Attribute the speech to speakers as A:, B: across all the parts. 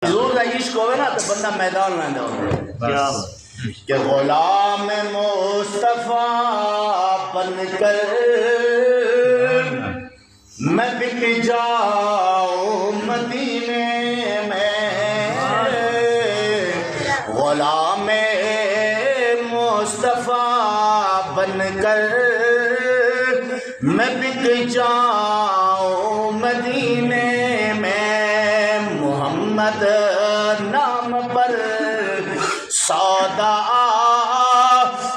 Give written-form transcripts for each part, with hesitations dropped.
A: حضور کا عشق ہوئے نا تو بندہ میدان لائندہ ہوتا کہ غلام مصطفیٰ بن کر میں بک جاؤں مدینے میں، غلام مصطفیٰ بن کر میں بک جاؤں مدینے میں، محمد نام پر سودا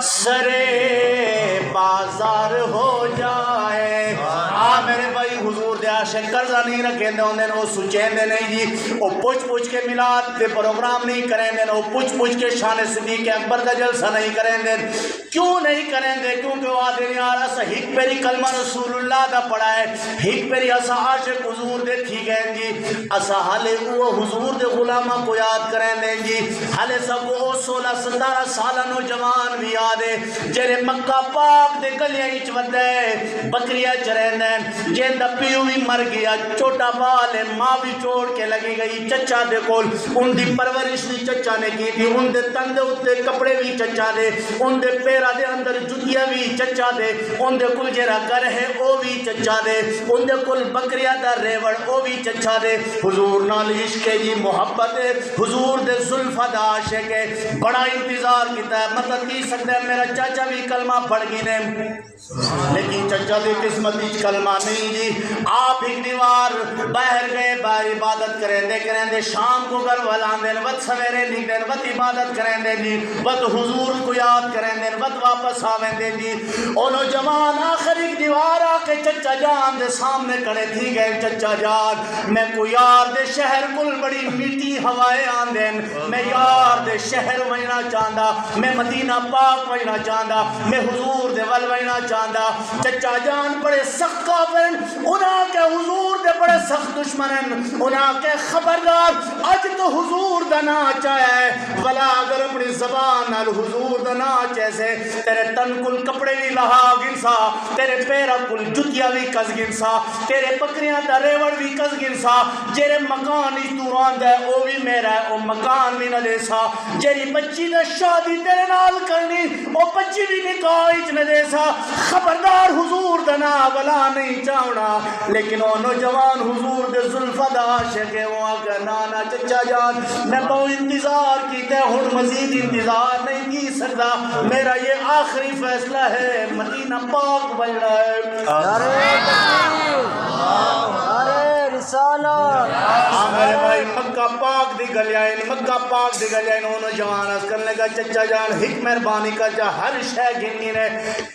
A: سرے بازار ہو جائے۔ میرے بھائی حضور دے عاشق قرضہ نہیں رکھیں دے ہوندے وہ سچین دے نہیں جی، وہ پوچھ کے میلاد دے پروگرام نہیں کریں دے، وہ پوچھ کے شان صدیق اکبر کا جلسہ نہیں کریں دے۔ کیوں نہیں کریں دے؟ کیونکہ وہ آدھے یار اسا ہک پیری کلمہ رسول اللہ دا پڑھا ہے، ہک پیری اسا عاشق حضور دے تھی گئے جی، اسا حالے وہ حضور دے غلامہ کو یاد کریں دے جی، حالے سب وہ 16-17 سالہ نوجوان بھی یاد ہے جیرے مکہ پاک دے گلیاں اچ ودے بکریاں چریں دے، جن دا پیو بھی مر گیا، چھوٹا بال ہے، ماں بھی چھوڑ کے لگی گئی چچا دے کول، ان دی پرورش بھی چچا نے کی تھی، ان دے تن دے اتے کپڑے بھی چچا دے، ان دے پیرا دے اندر جتیاں بھی چچا دے، ان دے کل جیرا گھر ہے او بھی چچا دے، ان دے کل بکریاں دا ریوڑ او بھی چچا دے۔ حضور نال عشق جی محبت ہے، حضور دے زلفہ دا عاشق ہے، بڑا انتظار کیتا ہے، مطلب کی سکتا ہے میرا چاچا بھی کلمہ پڑھ گئی نے، لیکن چچا دے قسمت ہی کلمہ نہیں جی۔ آپ ایک دیوار باہر گئے، باہر عبادت کریں دے، شام کو گھر والان دیں، وقت سویرے نکلیں، وقت عبادت کریں دے جی، وقت حضور کو یاد کریں دے، وقت واپس آویں دے جی۔ اور نوجوان آخر ایک دیوار آ کے چچا جان دے سامنے کھڑے تھی گئے، چچا جان میں کو یار دے شہر کل بڑی میٹھی ہوائیں آن دیں، میں یار دے شہر وینا چاہندا، میں مدینہ پاک وینا چاہندا، میں حضور دے ول وینا چاہندا۔ چچا جان بڑے سخت کافر، انہاں کے حضور دے بڑے سخت دشمن، انہاں کے خبردار اج تو حضور دا نا چاہے ہے، ولا اگر اپنی زبان نال حضور دا نا چیسے تیرے تن کل کپڑے بھی لہا گنسا، تیرے پیرا کل جتیا بھی کس گنسا، تیرے بکریاں دا ریوڑ بھی کس گنسا، جیرے مکان ہی توران دے او بھی میرا ہے، او مکان بھی نہ دے سا، جیری بچی دا شادی تیرے نال کرنی او بچی بھی نکاح اچ نہ دے سا، خبردار حضور دا نا ولا نہیں چاہنا۔ لیکن وہ نوجوان حضور دے زلفہ دا عاشق ہے، وہ آگا نانا چچا جان میں بہت انتظار کیتے ہوں، مزید انتظار نہیں کی سکتا، میرا یہ آخری فیصلہ ہے، مدینہ پاک بجنا ہے۔ میرے بھائی مکہ پاک دی گلیاں، مکہ پاک دی گلیاں، انہوں جوان اس کرنے کا چچا جان ہک مہربانی کر جا، ہر شے گن گنے،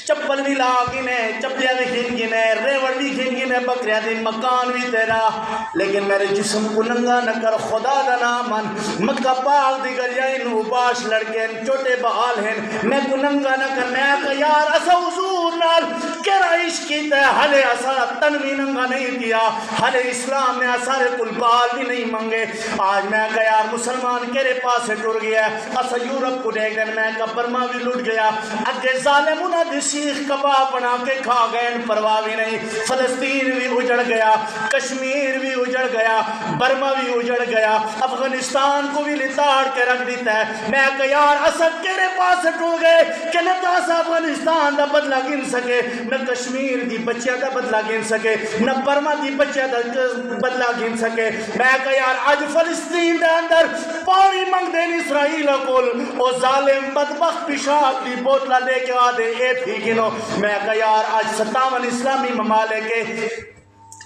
A: چپل بھی لا گنے، چپلیاں بھی گن گنے، ریوڑ بھی گن گنے، بکریاں دی مکان بھی تیرا، لیکن میرے جسم کو ننگا نہ کر، خدا دا نامن مکہ پاک دی گلیاں، انہوں باش لڑکے چھوٹے بحال ہیں، میں کو ننگا نہ کر، میں کہا یار اسا حضور نال کیرا عشق کیتا ہے، حلے اسا تن بھی ننگا نہیں کیا، حلے اسلام نے سارے کل بال بھی نہیں منگے، آج میں کہا یار مسلمان کیرے پاس سے ٹر گیا ہے، اسا یورپ کو دیکھ دیں، میں کہا برما بھی لٹ گیا، اگے ظالمونہ دی سیخ کباب بنا کے کھا گئے، پرواہ بھی نہیں، فلسطین بھی اجڑ گیا، کشمیر بھی اجڑ گیا، برما بھی اجڑ گیا، افغانستان کو بھی لتاڑ کے رکھ دیتا ہے، میں کہا یار اسا کیرے پاس سے ٹر گئے کہ نہ تاسا افغانستان دا بدلہ گن سکے، نہ کشمیر دی بچیاں دا بدلہ گن سکے، نہ برما دی بچیاں دا بدلہ گن سکے، میں کہا یار آج فلسطین دے اندر پانی منگ دین اسرائیل کول، او ظالم بدبخت پیشاب دی بوتلہ دے کے آدھے اے تھی گنو، میں کہا یار آج 57 اسلامی ممالک کے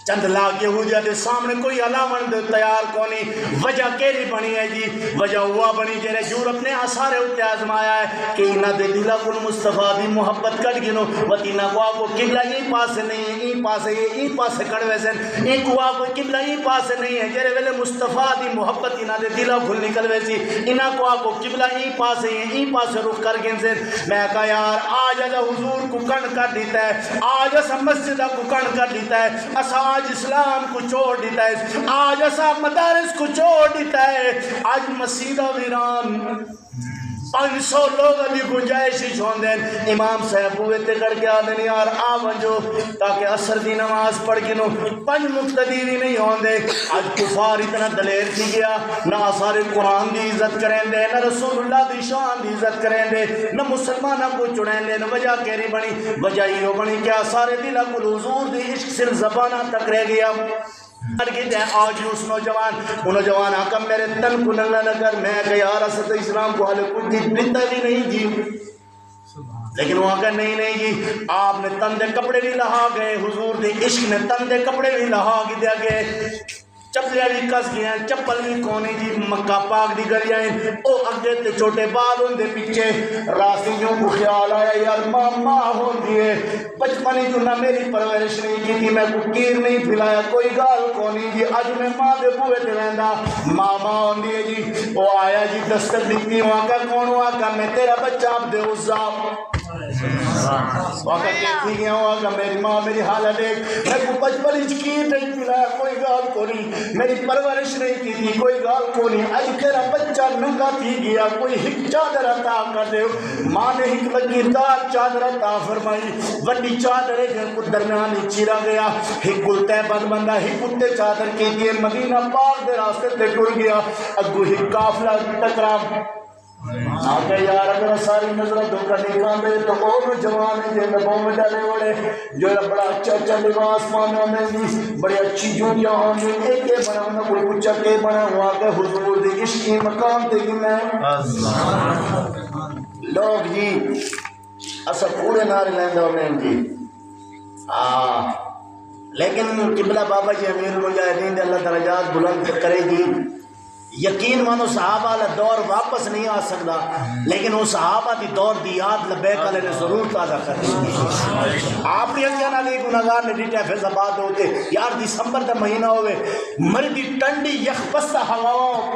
A: چند لاکھ یہودیہ دے سامنے کوئی علامت تیار کونی، وجہ کیری بنی ہے جی، وجہ ہوا بنی جیرے یورپ نے آثارے اتے آزمایا ہے کہ انہ دے دلہ کل مصطفیٰ دی محبت کٹ گنو، وطینہ کو آکو قبلہ یہ پاسے نہیں ہے، این پاسے یہ این پاسے کڑوے سے، این کو آکو قبلہ یہ پاسے نہیں ہے، جیرے ویلے مصطفیٰ دی محبت انہ دے دلہ کھل نکلوے سی، انہ کو آکو قبلہ یہ پاسے یہ این پاسے رخ کر گن سے، میں کہا یار آج اجا حضور کو کن کر دیتا ہے، آج اسا مسجدہ کو کن کر دیتا ہے، اسا آج اسلام کو چھوڑ دیتا ہے، آج اسا مدارس کو چھوڑ دیتا ہے، آج مسیدہ ویران 500 لوگ ابھی گنجائش ہی چھوڑ دیں امام صاحب ہوئے تے کر کے آدھیں یار آ ونجو تاکہ عصر دی نماز پڑھ کے نو 5 مقتدی بھی نہیں ہوں دے آج کفار اتنا دلیر تھی گیا نہ آثار قرآن دی عزت کریں دے نہ رسول اللہ دی شان دی عزت کریں دے نہ مسلمانہ کو چڑھیں دے نہ وجہ کیری بنی وجہ ہی بنی کیا سارے دلہ کو حضور دی عشق صرف زبانہ تک رہ گیا کہتے ہیں آج اس نوجوان آقا میرے تن کو ننگا نہ کر میں کہ یار اسد اسلام کو حال کچھ دیتا بھی نہیں جی لیکن وہاں کا نہیں جی آپ نے تن دے کپڑے بھی لہا گئے حضور دے عشق نے تن دے کپڑے بھی لہا دیا گئے چپلیاں بھی کس گئے ہیں چپل بھی کونی جی مکہ پاک دی گلیاں او اگے تے چھوٹے بال ہوں دے پیچھے راستیوں کو خیال آیا یار ماں ہوں دیئے بچپنی جو نہ میری پرورش نہیں کی تھی میں کو کیر نہیں پھلایا کوئی گال کونی جی آج میں ماں دے بوئے تے رہندا ماں ہوں دیئے جی وہ آیا جی دستک دیتی وہاں کا کون ہوا کہ میں تیرا بچہ اب دے عزا وہاں کہتی گیا ہوا کہ میری ماں میری حالت دیکھ میں کو بچپن کیر نہیں پھلایا کوئی گال کونی میری پرورش نہیں کی تھی کوئی گال کو نہیں آج تیرا بچہ ننگا تھی گیا کوئی ہک چادر عطا کر دے ماں نے ہک لگیردار چادر عطا فرمائی وڈی چادر ہے کو درمیانی چیرا گیا ہک گلتے بند بندہ ہک گلتے چادر کی دیئے مدینہ پاک دے راستے تے ٹر گیا اگو ہک کافلہ ٹکرام آگے یار اگر ساری نظرہ دھوکہ نکان دے تو اور جوان ہیں جن نبوں میں ڈالے وڑے جو بڑا اچھا لباس پانے ہونے دی بڑی اچھی جوڑیاں ہونے ایک بنا ہونا کوئی کچھ کے بنا ہوا کہ حضور دی عشقی مقام تے گی میں لوگ جی اصلا پورے نارے لیندہ ہونے جی لیکن قبلہ بابا جی امیر المجاہدین دے اللہ درجات بلند کرے گی یقین مانو صحابہ والا دور واپس نہیں آ سکتا لیکن وہ صحابہ دی دور دی یاد لبیک علیہ نے ضرور تازہ کر دی آپ نے کہنا نہیں گناہگار نے ڈیٹا فیض آباد ہوتے یار دسمبر دا مہینہ ہوئے مردی ٹنڈی یخ بستہ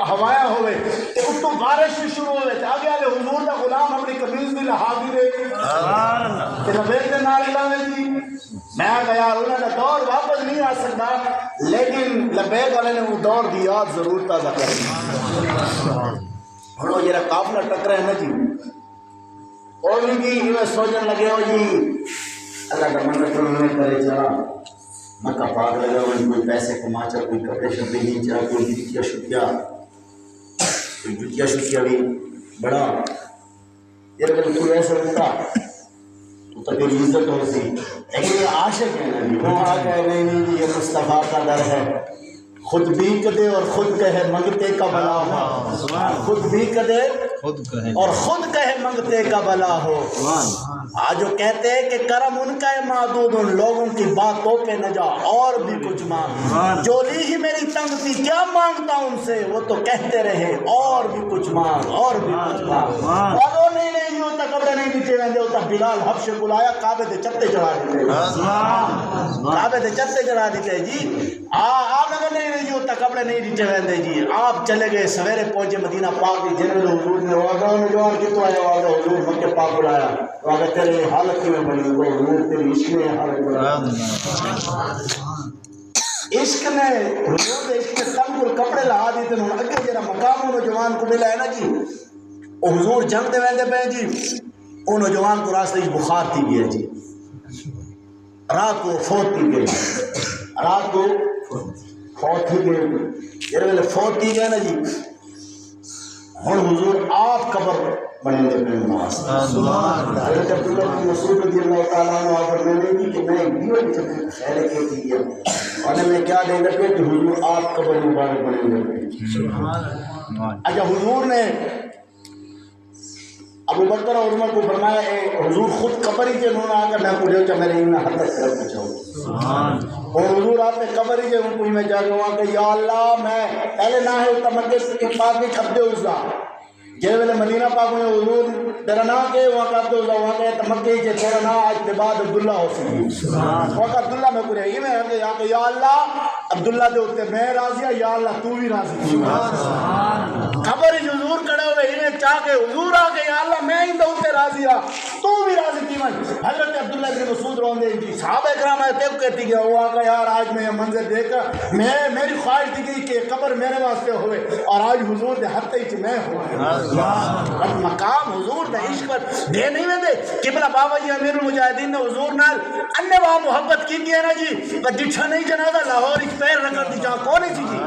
A: ہوایا ہوئے تے اس تو بارش بھی شروع ہوئے تے آگے آلے حضور دا غلام اپنی قمیض بھی لہا بھی رہے تے لبیک دے نارے لاوے جی میں کہا یار انہوں نے دور واپس نہیں آ سکتا لیکن لبیک علیہ نے وہ دور دی یاد ضرور تازہ کر دی ہنو جیرا قافلہ ٹکرے ہیں نا جی اور بھی جی ہمیں سوچن لگے ہو جی اللہ کا منت انہوں نے کرے چاہ مکہ پاک لگا ہوئی کوئی پیسے کما چاہ کوئی کپڑے شبے نہیں چاہ کوئی جتیا شکیا بھی بڑا یہ اگر کوئی ایسا ہوتا تو تبھی عزت ہو سی لیکن یہ عاشق ہے نا وہ آگا ہے نہیں یہ مصطفیٰ کا در ہے خود بھی کدے اور خود کہے منگتے کا بلا ہو خود بھی کدے اور خود کہے منگتے کا بلا ہو آج وہ کہتے ہیں کہ کرم ان کا ہے معدود ان لوگوں کی باتوں پہ نہ جا اور بھی کچھ مانگ جو لی ہی میری تنگ تھی کیا مانگتا ان سے وہ تو کہتے رہے اور بھی کچھ مانگ اور بھی کچھ مانگ اور نہیں ہوتا کبرے نہیں بیٹھے رہتے ہوتا بلال حبش بلایا کعبے دے چپتے چڑھا دیتے کعبے دے چپتے چڑھا دیتے جی آپ اگر نہیں ہوتا کپڑے نہیں دیتے رہتے جی آپ چلے گئے سویرے پہنچے مدینہ پاک دی جنرل حضور نے واقعہ نوجوان کتوں آیا واقعہ حضور مکہ پاک بلایا واقعہ تیرے حالت میں بنی وہ حضور تیری عشق میں حالت بلایا عشق نے حضور دے عشق نے تم کو کپڑے لہا دیتے ہیں اگے جرا مقام نوجوان کو ملا ہے نا جی وہ حضور جنگ دے ویندے پہ جی وہ نوجوان کو راستے بخار تھی گیا جی رات کو فوت تھی گیا رات کو فوت تھی گئے یہ ویلے فوت تھی گئے نا جی ہن حضور آپ قبر بنے دے پہ نماز حضرت عبداللہ بن مسعود رضی اللہ تعالیٰ عنہ آفر میں نے دی کہ میں دیوہ چکر خیلے کے تھی گیا اور میں کیا دے گا کہ حضور آپ قبر مبارک بنے دے پہ اچھا حضور نے ابو بکر اور عمر کو فرمایا اے حضور خود قبر ہی کے انہوں نے آکر میں پوچھا کہ میرے انہیں حد تک طرف پوچھاؤں اور حضور آپ نے قبر ہی کے ان کو میں جا کے وہاں کہ یا اللہ میں پہلے نہ ہے تمکے کے پاک کے کھبدے اوزا جے ویلے مدینہ پاک میں حضور تیرا نا کے وہاں کھبدے اوزا وہاں کہ تمکے کے تیرا نا آج کے بعد عبداللہ ہو سکی وہاں کہ عبداللہ میں پوچھا یہ میں کہ یا اللہ عبداللہ دے ہوتے میں راضی ہے، یا اللہ تو بھی راضی خبر ہی حضور کڑے ہوئے انہیں چاہ کے حضور آ کے یا اللہ میں ہی ہوتے راضی ہاں تو بھی راضی تھی من حضرت عبداللہ بن مسعود روندے جی صحابہ کرام آئے تیو کہتی گیا وہ آقا یار آج میں یہ منظر دیکھ کر میری خواہش تھی گئی کہ قبر میرے واسطے ہوئے اور آج حضور دے ہتھے ہی میں ہوئے مقام حضور دے عشق پر دے نہیں میں دے قبلہ بابا جی امیر المجاہدین نے حضور نال اننے وہاں محبت کی گیا نا جی ڈٹھا نہیں جنازہ لاہور ایک پیر رکھر دی جہاں کون سی جی